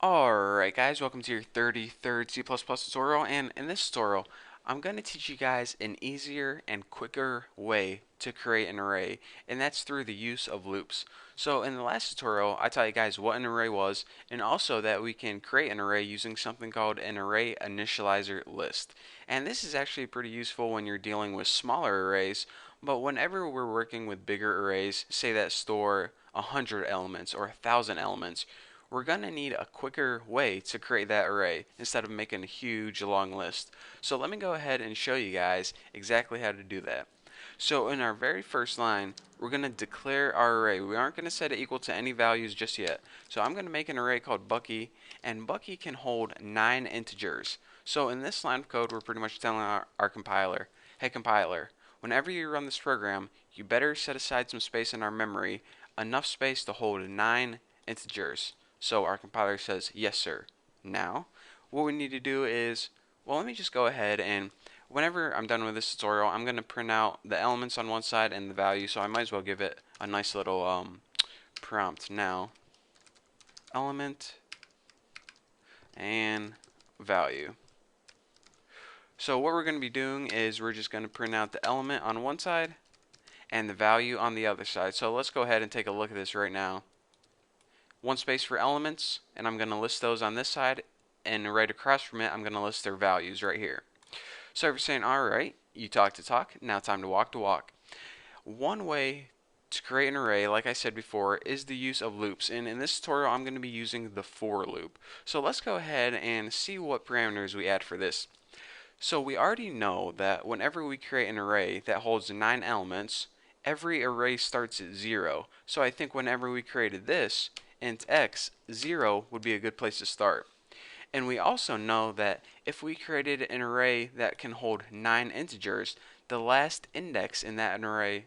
Alright guys, welcome to your 33rd C++ tutorial, and in this tutorial I'm going to teach you guys an easier and quicker way to create an array, and that's through the use of loops. So in the last tutorial I taught you guys what an array was, and also that we can create an array using something called an array initializer list. And this is actually pretty useful when you're dealing with smaller arrays, but whenever we're working with bigger arrays, say that store 100 elements or 1,000 elements, we're going to need a quicker way to create that array instead of making a huge long list. So let me go ahead and show you guys exactly how to do that. So in our very first line, we're going to declare our array. We aren't going to set it equal to any values just yet. So I'm going to make an array called Bucky, and Bucky can hold 9 integers. So in this line of code, we're pretty much telling our compiler, hey compiler, whenever you run this program, you better set aside some space in our memory, enough space to hold 9 integers. So our compiler says, yes sir. Now, what we need to do is, well, let me just go ahead and whenever I'm done with this tutorial, I'm going to print out the elements on one side and the value, so I might as well give it a nice little prompt now. Element and value. So what we're going to be doing is we're just going to print out the element on one side and the value on the other side. So let's go ahead and take a look at this right now. One space for elements, and I'm going to list those on this side, and right across from it I'm going to list their values right here. So if you're saying, alright, you talk to talk, now time to walk to walk. One way to create an array, like I said before, is the use of loops, and in this tutorial I'm going to be using the for loop. So let's go ahead and see what parameters we add for this. So we already know that whenever we create an array that holds 9 elements, every array starts at 0. So I think whenever we created this, int x, 0 would be a good place to start. And we also know that if we created an array that can hold 9 integers, the last index in that array,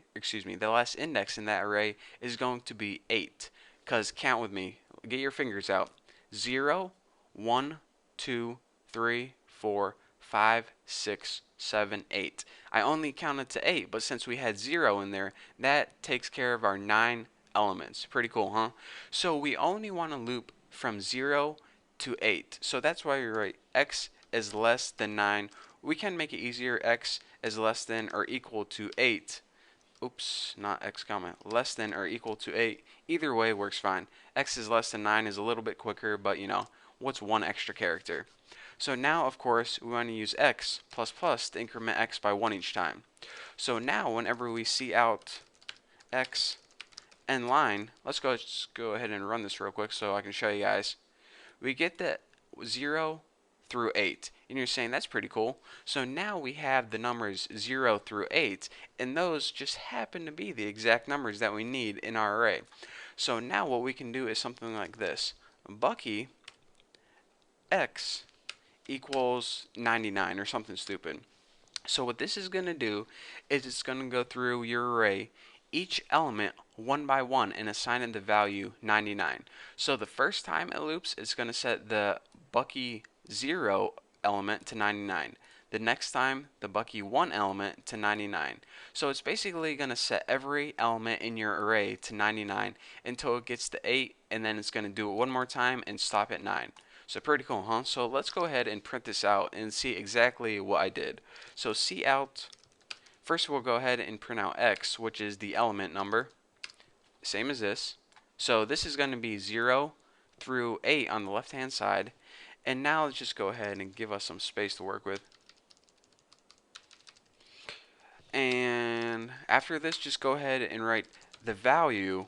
is going to be 8. Because count with me, get your fingers out. 0, 1, 2, 3, 4, 5, 6, 7, 8. I only counted to 8, but since we had 0 in there, that takes care of our 9 elements. Pretty cool, huh? So we only want to loop from 0 to 8. So that's why we write x is less than 9. We can make it easier. X is less than or equal to 8. Oops, not x comma. Less than or equal to 8. Either way works fine. X is less than 9 is a little bit quicker, but you know, what's one extra character? So now, of course, we want to use x plus plus to increment x by 1 each time. So now, whenever we see out x and line, just go ahead and run this real quick so I can show you guys. We get that 0 through 8, and you're saying that's pretty cool. So now we have the numbers 0 through 8, and those just happen to be the exact numbers that we need in our array. So now what we can do is something like this. Bucky x equals 99 or something stupid. So what this is going to do is it's going to go through your array, each element one by one, and assign it the value 99. So the first time it loops, it's going to set the Bucky 0 element to 99. The next time, the Bucky 1 element to 99. So it's basically going to set every element in your array to 99 until it gets to 8, and then it's going to do it one more time and stop at 9. So pretty cool, huh? So let's go ahead and print this out and see exactly what I did. So cout, first we'll go ahead and print out x, which is the element number, same as this. So this is going to be 0 through 8 on the left hand side. And now let's just go ahead and give us some space to work with. And after this, just go ahead and write the value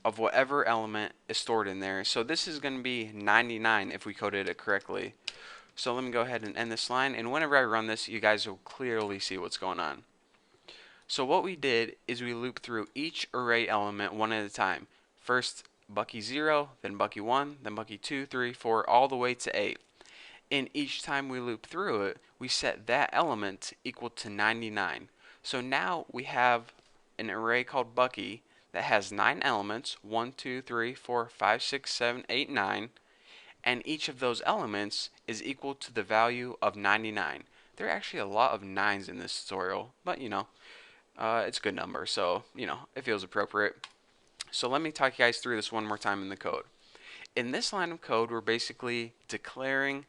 of whatever element is stored in there. So this is going to be 99 if we coded it correctly. So let me go ahead and end this line, and whenever I run this, you guys will clearly see what's going on. So what we did is we looped through each array element one at a time. First Bucky 0, then Bucky 1, then Bucky 2, 3, 4, all the way to 8. And each time we loop through it, we set that element equal to 99. So now we have an array called Bucky that has 9 elements, 1, 2, 3, 4, 5, 6, 7, 8, 9, and each of those elements is equal to the value of 99. There are actually a lot of 9s in this tutorial, but you know, it's a good number, so you know, it feels appropriate. So let me talk you guys through this one more time in the code. In this line of code, we're basically declaring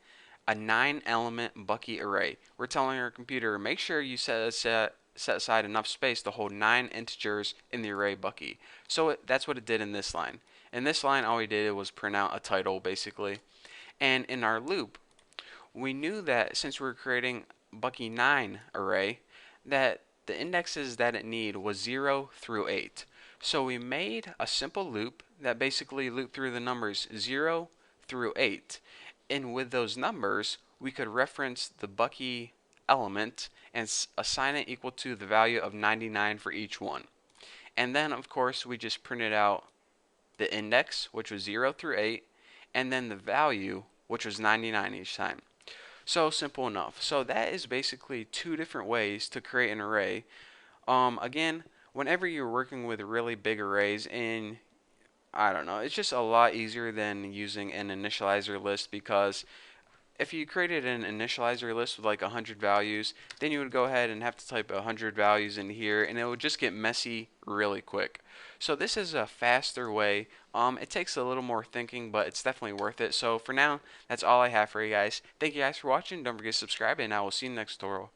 a 9-element Bucky array. We're telling our computer, make sure you set aside enough space to hold 9 integers in the array Bucky. So that's what it did in this line. In this line, all we did was print out a title, basically. And in our loop, we knew that since we were creating Bucky 9 array, that the indexes that it needed was 0 through 8. So we made a simple loop that basically looped through the numbers 0 through 8. And with those numbers, we could reference the Bucky element and assign it equal to the value of 99 for each one. And then, of course, we just printed out the index, which was 0 through 8, and then the value, which was 99 each time. So simple enough. So that is basically two different ways to create an array. Again, whenever you're working with really big arrays, and I don't know, it's just a lot easier than using an initializer list, because if you created an initializer list with like 100 values, then you would go ahead and have to type 100 values in here, and it would just get messy really quick. So this is a faster way. It takes a little more thinking, but it's definitely worth it. So for now, that's all I have for you guys. Thank you guys for watching. Don't forget to subscribe, and I will see you in the next tutorial.